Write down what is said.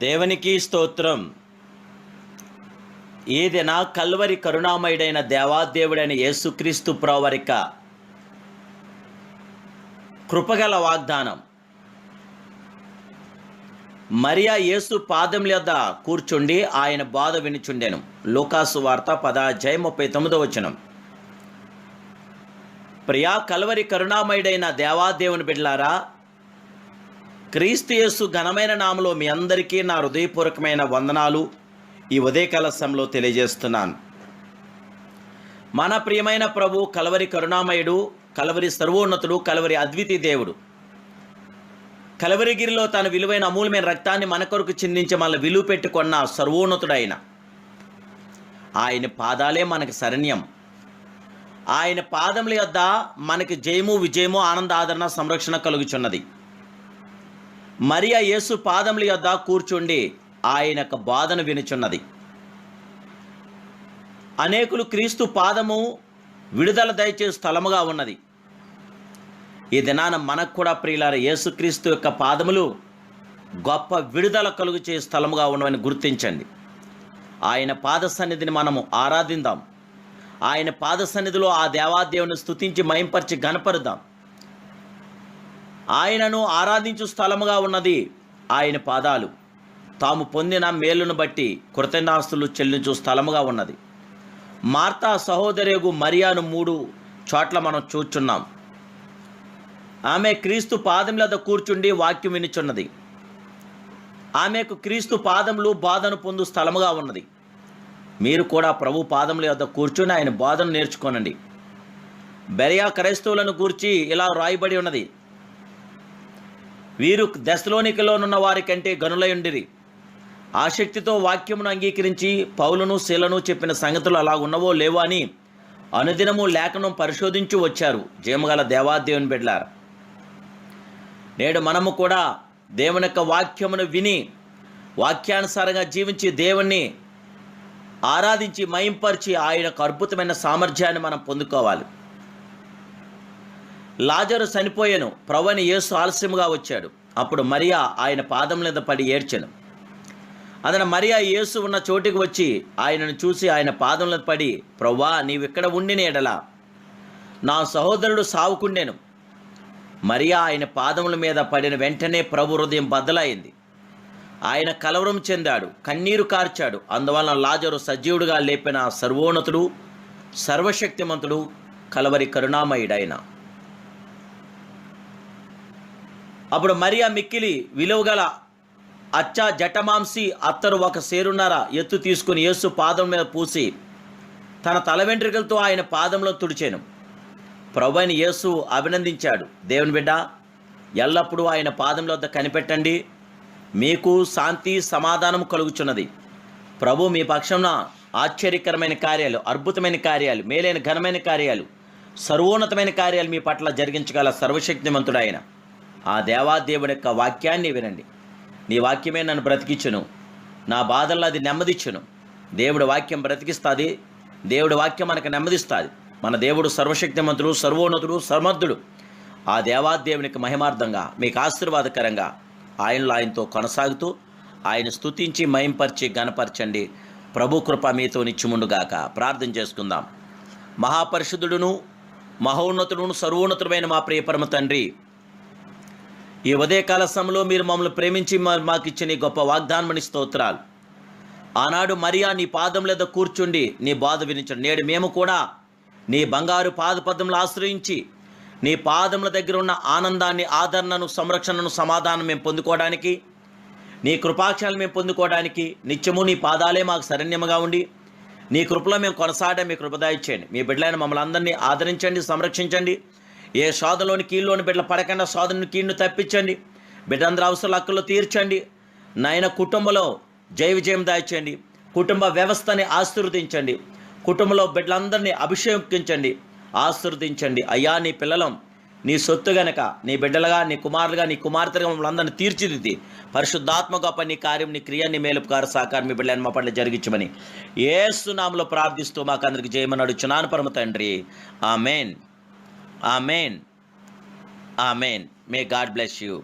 దేవునికి స్తోత్రం. ఈ దిన కల్వరి కరుణామయుడైన దేవాదేవుడైన యేసుక్రీస్తు ప్రభువారిక కృపగల వాగ్దానం. మరియా యేసు పాదముల యొద్ద కూర్చుండి ఆయన బాధ వినుచుండెను. లూకాసు వార్త 10:39. ప్రియా కల్వరి కరుణామయుడైన దేవాదేవుని బిడ్డలారా, క్రీస్తు యేసు ఘనమైన నామములో మీ అందరికీ నా హృదయపూర్వకమైన వందనాలు ఈ ఉదయకాల సమయంలో తెలియజేస్తున్నాను. మన ప్రియమైన ప్రభు కల్వరి కరుణామయుడు, కల్వరి సర్వోన్నతుడు, కల్వరి అద్వితీయ దేవుడు. కల్వరిగిరిలో తన విలువైన అమూల్యమైన రక్తాన్ని మన కొరకు చిందించి మనల్ని విలువ పెట్టుకున్న సర్వోన్నతుడైన ఆయన పాదాలే మనకి శరణ్యం. ఆయన పాదముల యొద్ద మనకి జయము, విజయము, ఆనంద, ఆదరణ, సంరక్షణ కలుగుచున్నది. మరియా యేసు పాదముల యొద్ద కూర్చుండి ఆయన యొక్క బాధను వినుచున్నది. అనేకులు క్రీస్తు పాదము విడుదల దయచేసే స్థలముగా ఉన్నది. ఈ దినాన మనకు కూడా ప్రియులారా యేసుక్రీస్తు యొక్క పాదములు గొప్ప విడుదల కలుగు చేసే స్థలముగా ఉన్నవని గుర్తించండి. ఆయన పాద సన్నిధిని మనము ఆరాధిద్దాం. ఆయన పాద సన్నిధిలో ఆ దేవాదేవుని స్తుతించి మహింపరిచి ఘనపరుద్దాం. ఆయనను ఆరాధించు స్థలముగా ఉన్నది ఆయన పాదాలు. తాము పొందిన మేలును బట్టి కృతజ్ఞతాస్తులు చెల్లించు స్థలముగా ఉన్నది. మార్తా సహోదరియగు మరియాను 3 చోట్ల మనం చూచున్నాం. ఆమె క్రీస్తు పాదముల వద్ద కూర్చుండి వాక్యం వినుచున్నది. ఆమెకు క్రీస్తు పాదములు బాధను పొందు స్థలముగా ఉన్నది. మీరు కూడా ప్రభు పాదముల వద్ద కూర్చుని ఆయన బాధను నేర్చుకోనండి. బెరియా క్రైస్తవులను గూర్చి ఇలా రాయబడి ఉన్నది: వీరు దెస్సలోనికలోనున్న వారి కంటే గనులయుండిరి. ఆసక్తితో వాక్యమును అంగీకరించి పౌలును శీలను చెప్పిన సంగతులు అలా ఉన్నవో లేవో అని అనుదినము లేఖనం పరిశోధించి వచ్చారు. జయముగల దేవాదేవుని బిడ్డలారా, నేడు మనము కూడా దేవుని యొక్క వాక్యమును విని వాక్యానుసారంగా జీవించి దేవుణ్ణి ఆరాధించి మహింపరిచి ఆయన యొక్క అద్భుతమైన సామర్థ్యాన్ని మనం పొందుకోవాలి. లాజరు చనిపోయాను, ప్రభువైన యేసు ఆలస్యముగా వచ్చాడు. అప్పుడు మరియా ఆయన పాదముల మీద పడి ఏడ్చెను. అదన మరియా యేసు ఉన్న చోటికి వచ్చి ఆయనను చూసి ఆయన పాదముల మీద పడి, ప్రభువా, నీవిక్కడ ఉండిన ఎడల నా సహోదరుడు సావుకుండెను. మరియా ఆయన పాదముల మీద పడిన వెంటనే ప్రభు హృదయం బద్దలైంది. ఆయన కలవరం చెందాడు, కన్నీరు కార్చాడు. అందువలన లాజరు సజీవుడుగా లేపిన సర్వోన్నతుడు, సర్వశక్తిమంతుడు, కలవరి కరుణామయుడైన. అప్పుడు మరియా మిక్కిలి విలువగల అచ్చా జటమాంసి అత్తరు 1 సేరున్నర ఎత్తు తీసుకుని యేసు పాదం మీద పూసి తన తల వెంట్రుకలతో ఆయన పాదంలో తుడిచాను. ప్రభువైన యేసు అభినందించాడు, దేవుని బిడ్డ, ఎల్లప్పుడూ ఆయన పాదముల వద్ద కనిపెట్టండి, మీకు శాంతి సమాధానం కలుగుచున్నది. ప్రభు మీ పక్షంన ఆశ్చర్యకరమైన కార్యాలు, అద్భుతమైన కార్యాలు, మేలైన ఘనమైన కార్యాలు, సర్వోన్నతమైన కార్యాలు మీ పట్ల జరిగించగల సర్వశక్తిమంతుడు ఆయన. ఆ దేవాదేవుడి యొక్క వాక్యాన్ని వినండి. నీ వాక్యమే నన్ను బ్రతికించును, నా బాధల్లో అది నెమ్మదిచ్చును. దేవుడి వాక్యం బ్రతికిస్తుంది. దేవుడి వాక్యం మనకు నెమ్మదిస్తుంది. మన దేవుడు సర్వశక్తిమంతుడు, సర్వోన్నతుడు, సమర్థుడు. ఆ దేవాదేవునికి మహిమార్థంగా మీకు ఆశీర్వాదకరంగా ఆయనతో కొనసాగుతూ ఆయన స్తుతించి మహింపరిచి ఘనపరచండి. ప్రభు కృప మీతో నిత్యముండుగాక. ప్రార్థన చేసుకుందాం. మహాపరిశుద్ధుడును, మహోన్నతుడును, సర్వోన్నతుడైన మా ప్రియ పరమ తండ్రి, ఈ ఉదయకాల సమయంలో మీరు మమ్మల్ని ప్రేమించి మాకు ఇచ్చిన ఈ గొప్ప వాగ్దానమని స్తోత్రాలు. ఆనాడు మరియా నీ పాదముల మీద కూర్చుండి నీ బాధ వినించండి. నేడు మేము కూడా నీ బంగారు పాదపద్మములు ఆశ్రయించి నీ పాదముల దగ్గర ఉన్న ఆనందాన్ని, ఆదరణను, సంరక్షణను, సమాధానం మేము పొందుకోవడానికి, నీ కృపాక్షాలు మేము పొందుకోవడానికి నిత్యము నీ పాదాలే మాకు శరణ్యముగా ఉండి నీ కృపలో మేము కొనసాగడం మీ కృపదాయిచ్చేయండి. మీ బిడ్డలైన మమ్మల్ని అందరినీ ఆదరించండి, సంరక్షించండి. ఏ శోధనలోని కీళ్ళలోని బిడ్డలు పడకుండా శోధనని కీళ్ళను తప్పించండి. బిడ్డందరూ అవసరాలు హక్కులు తీర్చండి. నాయన కుటుంబంలో జయ విజయం దాయిచ్చండి. కుటుంబ వ్యవస్థని ఆశీర్వదించండి. కుటుంబంలో బిడ్డలందరినీ అభిషేకించండి, ఆశీర్వదించండి. అయ్యా, నీ పిల్లలం నీ సొత్తు గనక నీ బిడ్డలుగా, నీ కుమారులుగా, నీ కుమార్తెగా మమ్మల్ని అందరినీ తీర్చిదిద్ది పరిశుద్ధాత్మ గొప్ప నీ కార్యం, నీ క్రియ, నీ మేలుపకార సాకారం మీ బిడ్డలను మా పట్ల జరిగించమని యేసు నామములో ప్రార్థిస్తూ మాకు అందరికి జయమని అడుగుచున్నాను పరమ తండ్రి. Amen. Amen. Amen. May God bless you.